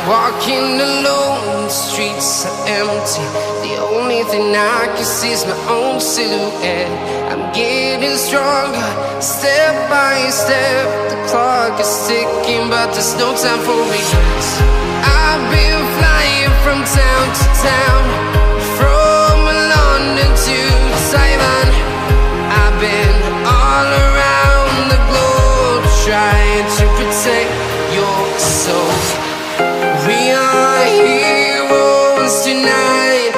Walking alone, the streets are empty. The only thing I can see is my own silhouette. I'm getting stronger, step by step. The clock is ticking, but there's no time for regrets. I've been flying from town to town, from London to Taiwan. I've been all around the globe, trying to protect your soul. We are heroes tonight.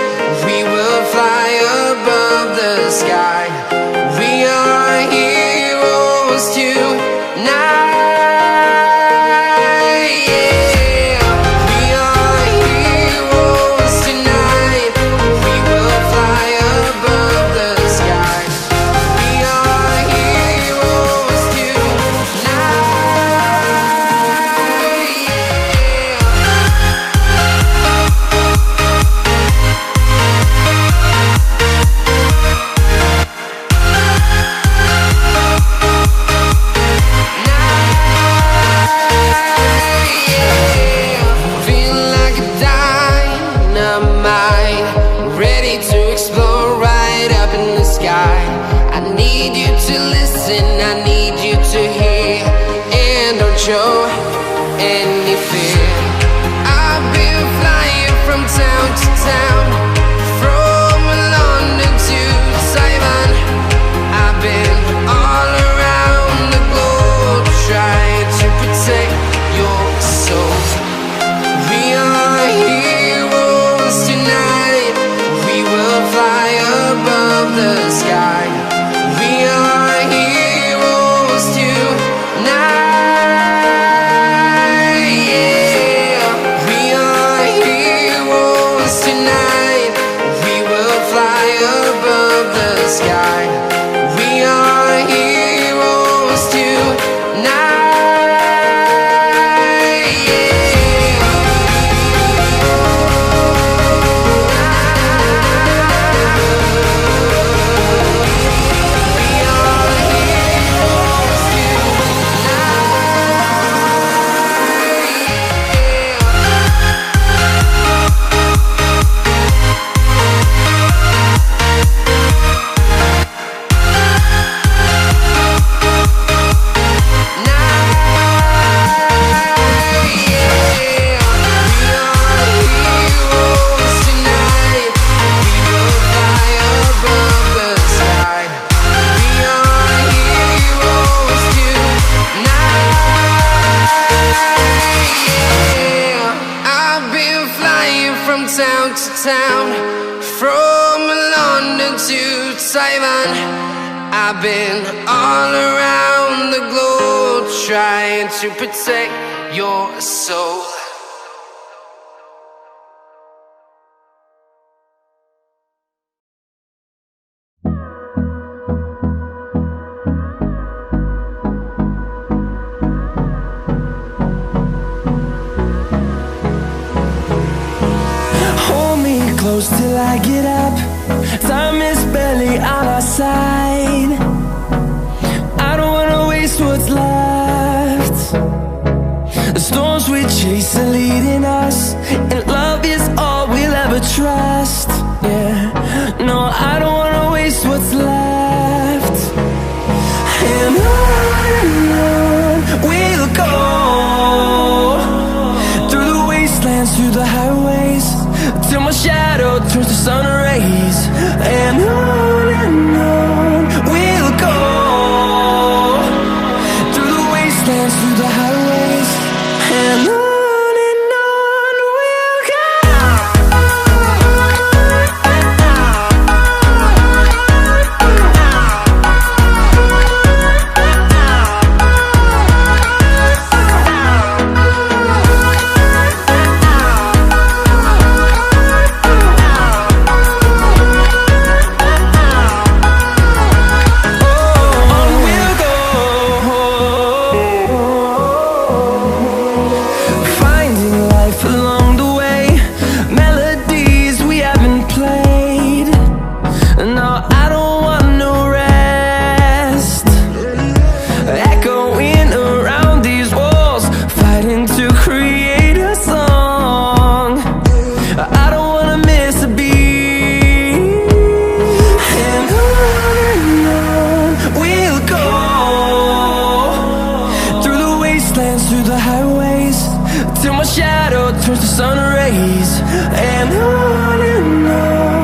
We will fly above the sky. We are heroes tonight. Yeah. We are heroes tonight. We will fly above the sky. We are heroes tonight. I need you to hear and don't show any fear. I've been flying from town to town, from London to Taiwan. I've been all around the globe, trying to protect your soul. We are heroes tonight. We will fly above the sky. We are heroes tonight. Yeah. We are heroes tonight. We will fly above the sky. We are heroes tonight. Town to town, from London to Taiwan. I've been all around the globe, trying to protect your soul. Close till I get up. Time is barely on our side. I don't wanna waste what's left. The storms we chase are leading us, and love is all we'll ever trust. Yeah, no, I don't wanna waste what's left. And on we'll go, through the wastelands, through the highways, till my shadow turns to sun rays. And on we'll go, through the wastelands, through the highways. And on we'll go. shadow turns to sun rays, and on